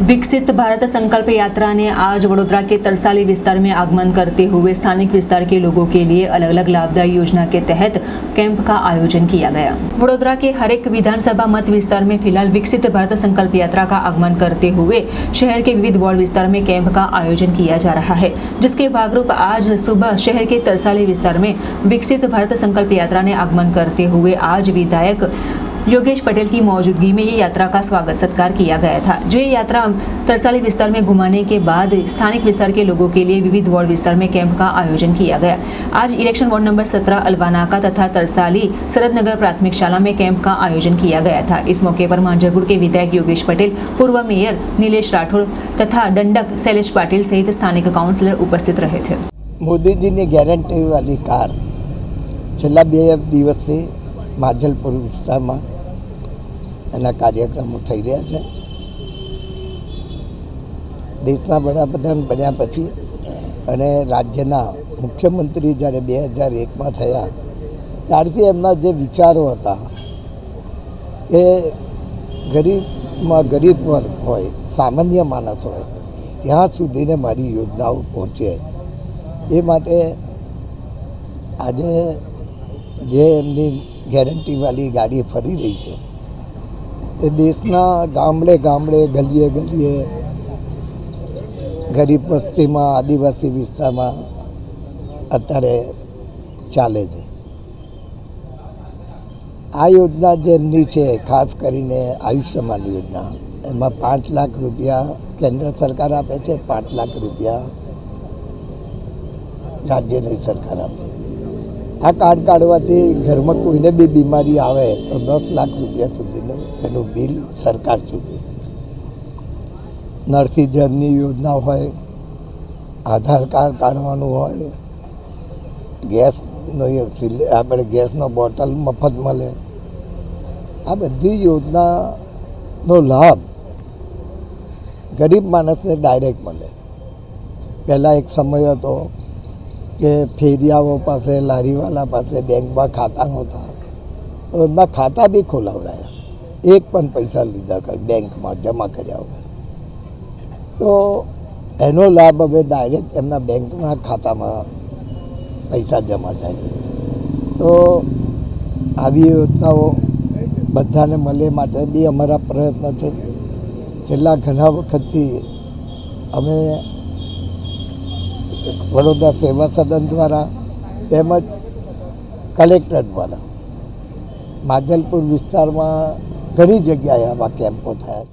विकसित भारत संकल्प यात्रा ने आज वडोदरा के तरसाली विस्तार में आगमन करते हुए स्थानिक विस्तार के लोगों के लिए अलग अलग लाभदायी योजना के तहत कैंप का आयोजन किया गया। वडोदरा के हर एक विधानसभा मत विस्तार में फिलहाल विकसित भारत संकल्प यात्रा का आगमन करते हुए शहर के विविध वार्ड विस्तार में कैंप का आयोजन किया जा रहा है, जिसके भागरूप आज सुबह शहर के तरसाली विस्तार में विकसित भारत संकल्प यात्रा ने आगमन करते हुए आज विधायक योगेश पटेल की मौजूदगी में ये यात्रा का स्वागत सत्कार किया गया था। जो ये यात्रा तरसाली विस्तार में घुमाने के बाद स्थानिक विस्तार के लोगों के लिए विविध वार्ड विस्तार में कैंप का आयोजन किया गया। आज इलेक्शन वार्ड नंबर 17 अलवानाका तथा तरसाली शरद नगर प्राथमिक शाला में कैंप का आयोजन किया गया था। इस मौके पर मांजरपुर के विधायक योगेश पटेल, पूर्व मेयर नीलेश राठौड़ तथा दंडक शैलेश पाटिल सहित स्थानिक काउंसिलर उपस्थित रहे थे। मोदी जी ने गैरंटी वाली कार छेल्ला 2 દિવસથી માજલપુર વિસ્તારમાં એના કાર્યક્રમો થઈ રહ્યા છે। દેશના વડાપ્રધાન બન્યા પછી અને રાજ્યના મુખ્યમંત્રી જ્યારે 2001માં થયા ત્યારથી એમના જે વિચારો હતા એ ગરીબમાં ગરીબ વર્ગ હોય, સામાન્ય માણસ હોય ત્યાં સુધીને મારી યોજનાઓ પહોંચે એ માટે આજે જે એમની ગેરંટીવાળી ગાડી ફરી રહી છે એ દેશના ગામડે ગામડે ગલીએ ગલીએ ગરીબ વસ્તીમાં આદિવાસી વિસ્તારમાં અત્યારે ચાલે છે। આ યોજના જે એમની છે ખાસ કરીને આયુષ્યમાન યોજના એમાં 5 લાખ રૂપિયા કેન્દ્ર સરકાર આપે છે, 5 લાખ રૂપિયા રાજ્યની સરકાર આપે। આ કાર્ડ કાઢવાથી ઘરમાં કોઈને બી બીમારી આવે તો 10 લાખ રૂપિયા સુધીનું એનું બિલ સરકાર ચૂકવે। નરસિંહ જનની યોજના હોય, આધાર કાર્ડ કાઢવાનું હોય, ગેસનો આપણે ગેસનો બોટલ મફત મળે। આ બધી યોજનાનો લાભ ગરીબ માણસને ડાયરેક્ટ મળે। પહેલાં એક સમય હતો કે ફેરિયાઓ પાસે, લારીવાલા પાસે બેંકમાં ખાતા નહોતા તો એમના ખાતા બી ખોલાવડાયા, એક પણ પૈસા લીધા કર બેંકમાં જમા કર્યા વગર। તો એનો લાભ હવે ડાયરેક્ટ એમના બેંકના ખાતામાં પૈસા જમા થાય છે। તો આવી યોજનાઓ બધાને મળે માટે બી અમારા પ્રયત્ન છે। છેલ્લા ઘણા વખતથી અમે વડોદરા સેવા સદન દ્વારા તેમજ કલેક્ટર દ્વારા માજલપુર વિસ્તારમાં ઘણી જગ્યાએ આવા કેમ્પો થયા છે।